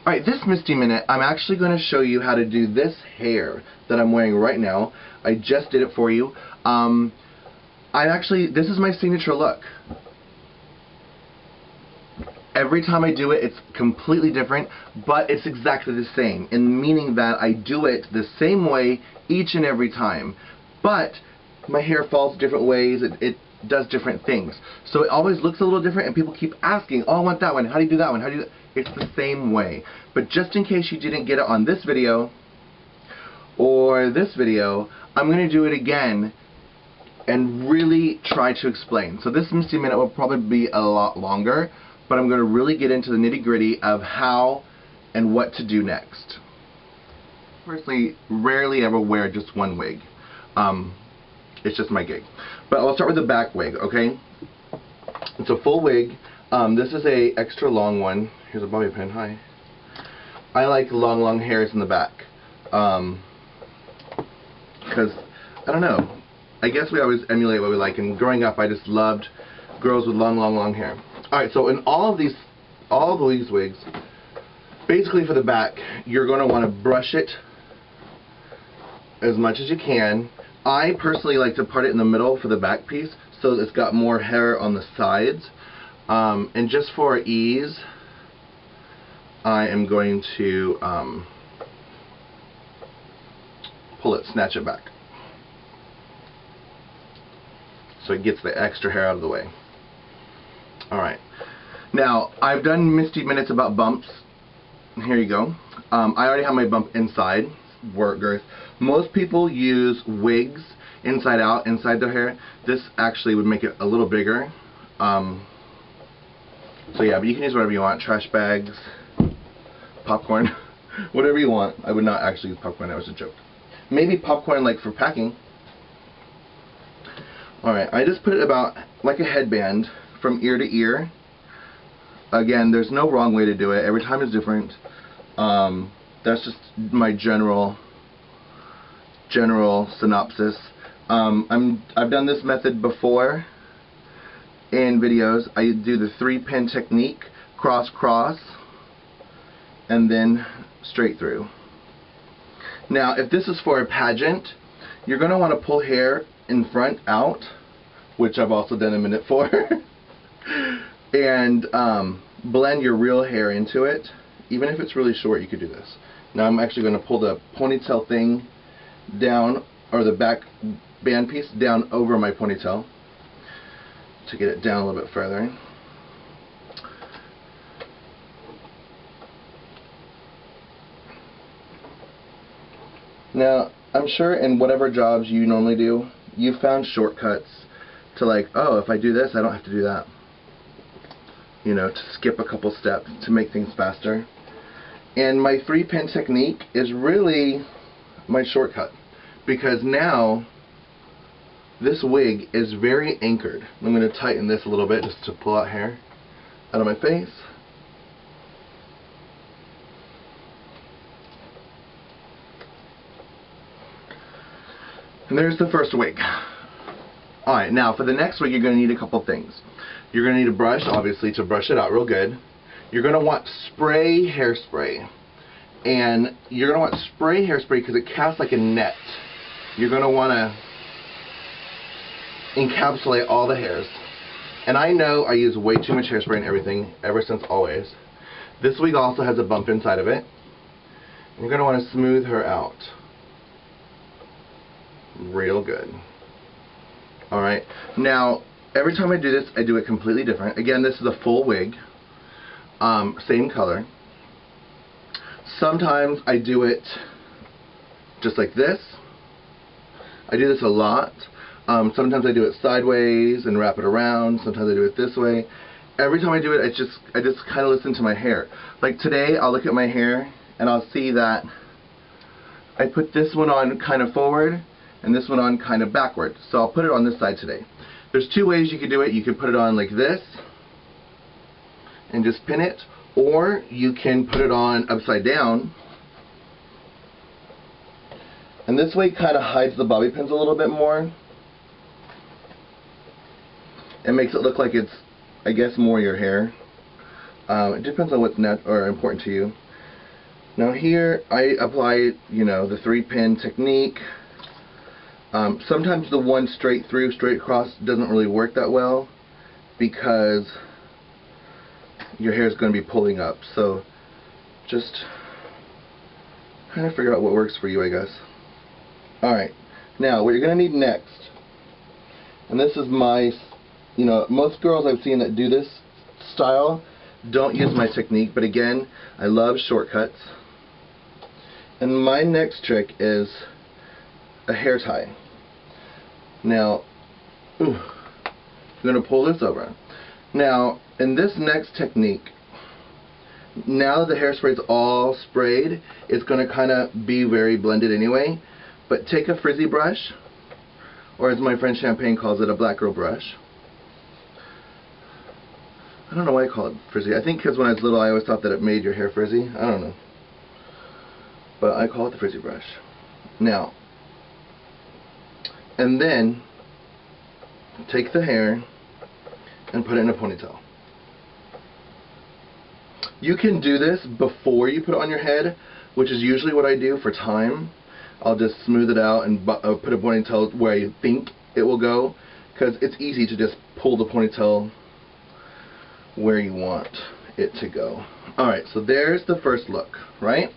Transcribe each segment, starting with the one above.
Alright, this Misty Minute, I'm actually going to show you how to do this hair that I'm wearing right now. I just did it for you. This is my signature look. Every time I do it, it's completely different, but it's exactly the same, in meaning that I do it the same way each and every time. But my hair falls different ways, it does different things. So it always looks a little different, and people keep asking, oh, I want that one, how do you do that one, how do you do that? It's the same way. But just in case you didn't get it on this video, or this video, I'm going to do it again and really try to explain. So this Misty Minute will probably be a lot longer, but I'm going to really get into the nitty-gritty of how and what to do next. Personally, rarely ever wear just one wig. It's just my gig. But I'll start with the back wig, okay? It's a full wig. This is a extra long one. Here's a bobby pin. Hi. I like long hairs in the back. Because, I don't know. I guess we always emulate what we like. And growing up, I just loved girls with long hair. Alright, so in all of these wigs, basically for the back, you're going to want to brush it as much as you can. I personally like to part it in the middle for the back piece, so it's got more hair on the sides. And just for ease, I am going to snatch it back, so it gets the extra hair out of the way. Alright, now I've done Misty Minutes about bumps. Here you go. I already have my bump inside, work girth. Most people use wigs inside out, inside their hair. This actually would make it a little bigger. So yeah, but you can use whatever you want. Trash bags, popcorn, whatever you want. I would not actually use popcorn, that was a joke. Maybe popcorn like for packing. Alright, I just put it about like a headband from ear to ear. Again, there's no wrong way to do it. Every time is different. That's just my general synopsis. I've done this method before in videos. I do the 3-pin technique, cross, and then straight through. Now, if this is for a pageant, you're going to want to pull hair in front out, which I've also done a minute for, and blend your real hair into it. Even if it's really short, you could do this. Now I'm actually going to pull the ponytail thing down, or the back band piece down over my ponytail to get it down a little bit further. Now, I'm sure in whatever jobs you normally do, you found shortcuts to, like, oh, if I do this, I don't have to do that. You know, to skip a couple steps to make things faster. And my 3-pin technique is really my shortcut, because now this wig is very anchored. I'm going to tighten this a little bit just to pull out hair out of my face. And there's the first wig. Alright, now for the next wig, you're going to need a couple things. You're going to need a brush, obviously, to brush it out real good. You're going to want spray hairspray. And you're going to want spray hairspray because it casts like a net. You're going to want to encapsulate all the hairs. And I know I use way too much hairspray and everything, ever since always. This wig also has a bump inside of it. You're going to want to smooth her out real good. Alright, now every time I do this, I do it completely different. Again, this is a full wig, same color. Sometimes I do it just like this. I do this a lot. Sometimes I do it sideways and wrap it around. Sometimes I do it this way. Every time I do it, I just kind of listen to my hair. Like today, I'll look at my hair and I'll see that I put this one on kind of forward and this one on kind of backward. So I'll put it on this side today. There's two ways you could do it. You could put it on like this and just pin it, or you can put it on upside down, and this way kind of hides the bobby pins a little bit more and makes it look like it's, I guess, more your hair. It depends on what's important to you. Now here I apply, you know, the 3-pin technique. Sometimes the one straight through, straight across doesn't really work that well because your hair is going to be pulling up. So just kind of figure out what works for you, I guess. Alright, now what you're going to need next, and this is my, you know, most girls I've seen that do this style don't use my technique, but again, I love shortcuts. And my next trick is a hair tie. Now, I'm going to pull this over. Now, in this next technique, now that the hairspray is all sprayed, it's going to kind of be very blended anyway. But take a frizzy brush, or as my friend Champagne calls it, a black girl brush. I don't know why I call it frizzy. I think because when I was little I always thought that it made your hair frizzy. I don't know. But I call it the frizzy brush. Now, and then take the hair and put it in a ponytail. You can do this before you put it on your head, which is usually what I do for time. I'll just smooth it out and put a ponytail where I think it will go, because it's easy to just pull the ponytail where you want it to go. Alright, so there's the first look, right?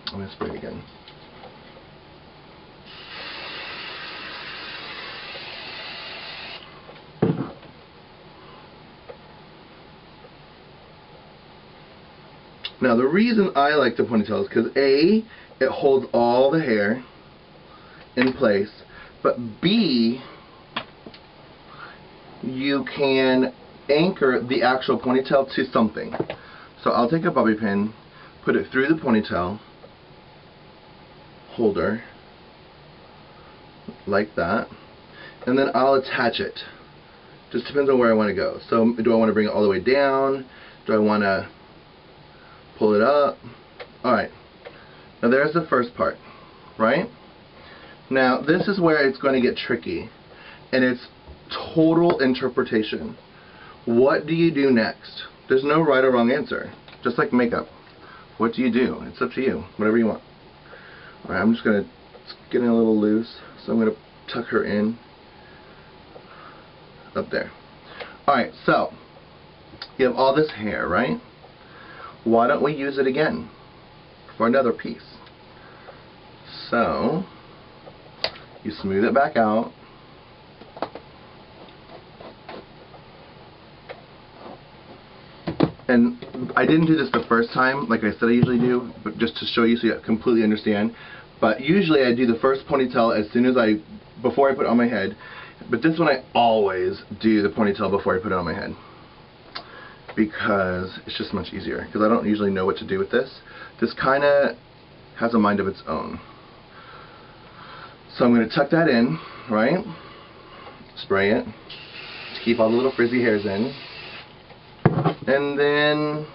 I'm going to spray it again. Now the reason I like the ponytail is because A, it holds all the hair in place, but B, you can anchor the actual ponytail to something. So I'll take a bobby pin, put it through the ponytail holder, like that, and then I'll attach it. Just depends on where I want to go. So do I want to bring it all the way down? Do I want to pull it up? Alright, now there's the first part, right? Now this is where it's going to get tricky, and it's total interpretation. What do you do next? There's no right or wrong answer, just like makeup. What do you do? It's up to you, whatever you want. Alright, I'm just going to, it's getting a little loose, so I'm going to tuck her in up there. Alright, so you have all this hair, right? Why don't we use it again for another piece? So you smooth it back out, and I didn't do this the first time like I said I usually do, but just to show you so you completely understand. But usually I do the first ponytail as soon as before I put it on my head, but this one I always do the ponytail before I put it on my head, because it's just much easier, because I don't usually know what to do with this. This kind of has a mind of its own. So I'm going to tuck that in, right? Spray it to keep all the little frizzy hairs in. And then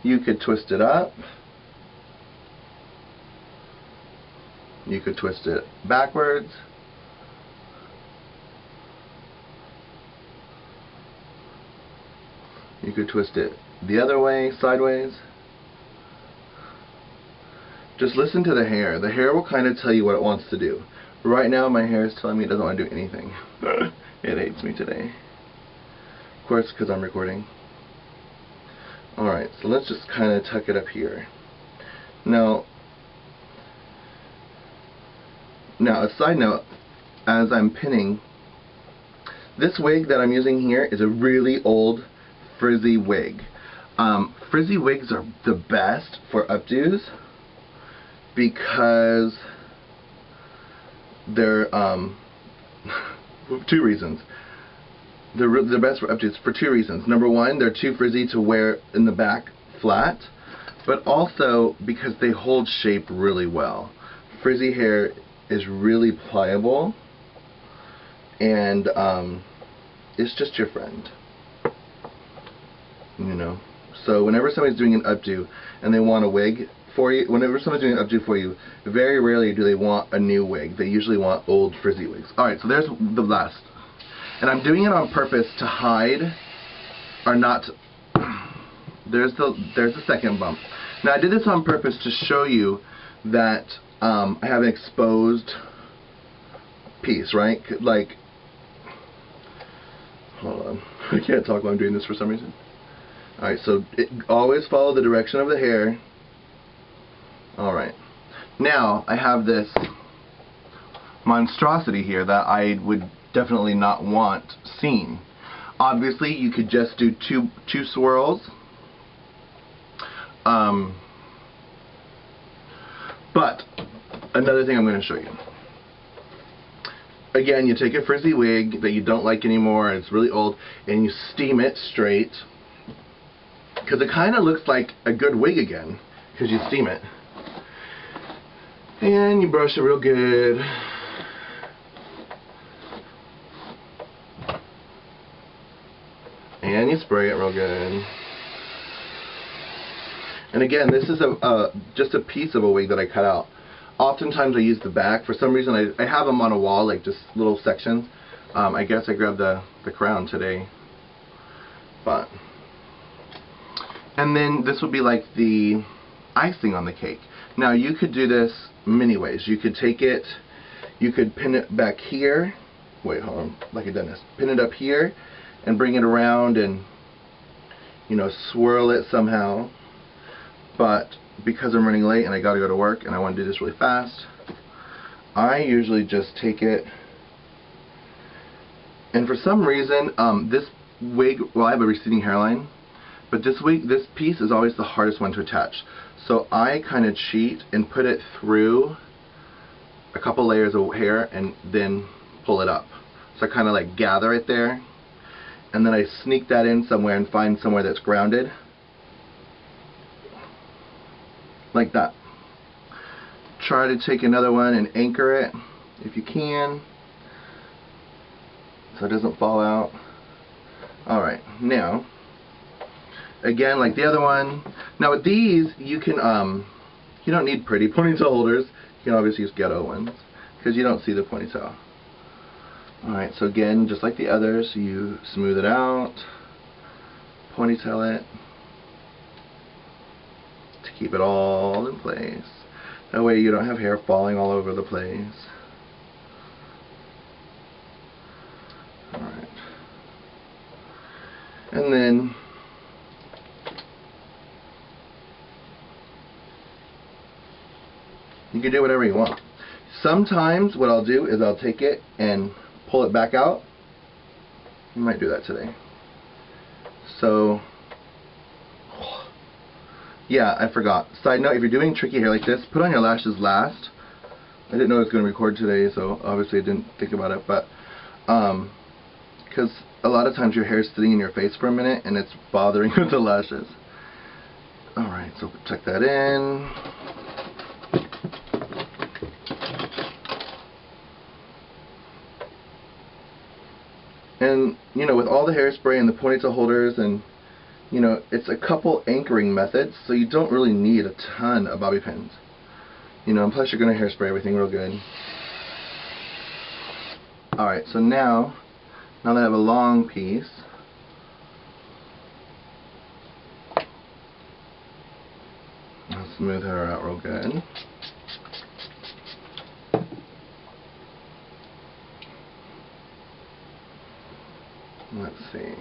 you could twist it up. You could twist it backwards. You could twist it the other way, sideways. Just listen to the hair. The hair will kind of tell you what it wants to do. Right now my hair is telling me it doesn't want to do anything. It hates me today. Of course, because I'm recording. Alright, so let's just kind of tuck it up here. Now, a side note, as I'm pinning, this wig that I'm using here is a really old frizzy wig. Frizzy wigs are the best for updos because they're two reasons. They're the best for updos for two reasons. Number one, they're too frizzy to wear in the back flat, but also because they hold shape really well. Frizzy hair is really pliable, and it's just your friend. You know, so whenever somebody's doing an updo and they want a wig for you, whenever somebody's doing an updo for you, very rarely do they want a new wig. They usually want old frizzy wigs. Alright, so there's the last. And I'm doing it on purpose to hide, or not, there's the second bump. Now I did this on purpose to show you that I have an exposed piece, right? Like, hold on, I can't talk while I'm doing this for some reason. Alright, so always follow the direction of the hair. Alright, now I have this monstrosity here that I would definitely not want seen. Obviously you could just do two swirls, but another thing I'm going to show you. Again, you take a frizzy wig that you don't like anymore and it's really old, and you steam it straight, because it kind of looks like a good wig again because you steam it, and you brush it real good. And you spray it real good. And again, this is just a piece of a wig that I cut out. Oftentimes I use the back. For some reason I have them on a wall, like just little sections. I guess I grabbed the crown today. But, and then this would be like the icing on the cake. Now you could do this many ways. You could take it, you could pin it back here. Wait, hold on, like a dentist. Pin it up here and bring it around and, you know, swirl it somehow. But because I'm running late and I gotta go to work and I want to do this really fast, I usually just take it, and for some reason this wig, well, I have a receding hairline, but this piece is always the hardest one to attach. So I kind of cheat and put it through a couple layers of hair and then pull it up. So I kind of like gather it there, and then I sneak that in somewhere and find somewhere that's grounded. Like that. Try to take another one and anchor it if you can, so it doesn't fall out. Alright, now, again, like the other one, now with these, you can, you don't need pretty ponytail holders. You can obviously use ghetto ones, because you don't see the ponytail. Alright, so again, just like the others, you smooth it out, ponytail it, to keep it all in place. That way you don't have hair falling all over the place. Alright. And then you can do whatever you want. Sometimes what I'll do is I'll take it and pull it back out. I might do that today. So yeah, I forgot. Side note, if you're doing tricky hair like this, put on your lashes last. I didn't know I was going to record today, so obviously I didn't think about it, but because a lot of times your hair is sitting in your face for a minute and it's bothering with the lashes. Alright, so tuck that in. And, you know, with all the hairspray and the ponytail holders, and, you know, it's a couple anchoring methods, so you don't really need a ton of bobby pins. You know, and plus you're going to hairspray everything real good. Alright, so now that I have a long piece, I'll smooth her out real good. Let's see.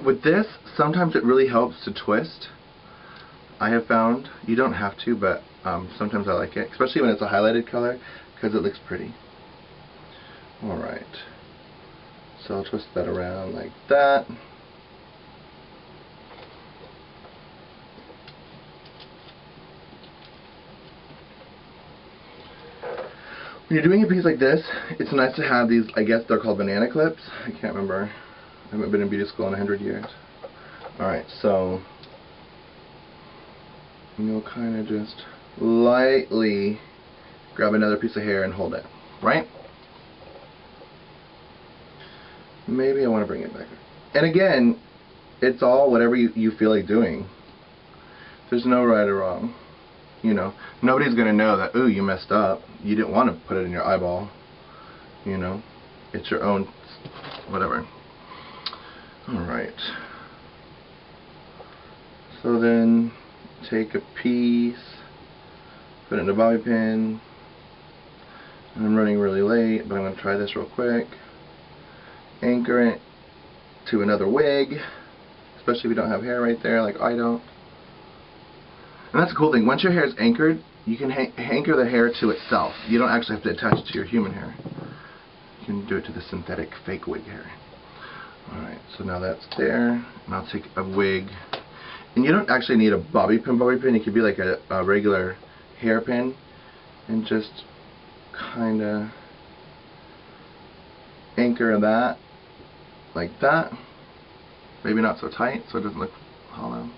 With this, sometimes it really helps to twist. I have found, you don't have to, but sometimes I like it, especially when it's a highlighted color, because it looks pretty. Alright, so I'll twist that around like that. When you're doing a piece like this, it's nice to have these, I guess they're called banana clips. I can't remember. I haven't been in beauty school in 100 years. Alright, so you'll kind of just lightly grab another piece of hair and hold it, right? Maybe I want to bring it back. And again, it's all whatever you feel like doing. There's no right or wrong. You know, nobody's going to know that, ooh, you messed up. You didn't want to put it in your eyeball. You know, it's your own, whatever. Alright. So then take a piece, put it in a bobby pin, and I'm running really late, but I'm going to try this real quick. Anchor it to another wig, especially if you don't have hair right there like I don't. And that's the cool thing, once your hair is anchored, you can anchor the hair to itself. You don't actually have to attach it to your human hair. You can do it to the synthetic fake wig hair. Alright, so now that's there, and I'll take a wig. And you don't actually need a bobby pin. It could be like a regular hairpin, and just kind of anchor that like that. Maybe not so tight so it doesn't look hollow.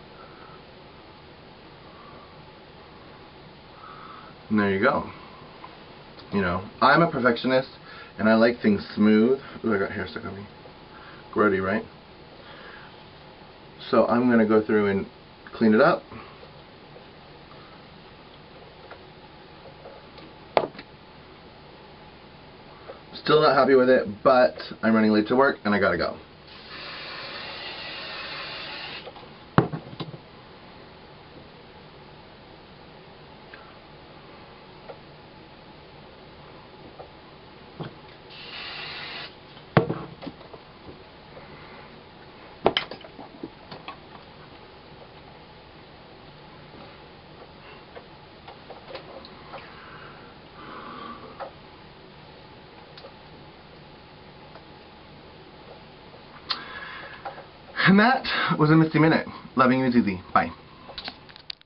And there you go. You know, I'm a perfectionist and I like things smooth. Ooh, I got hair stuck on me. Grody, right? So I'm going to go through and clean it up. Still not happy with it, but I'm running late to work and I gotta go. And that was a Misty Minute. Loving you, Zizi. Bye.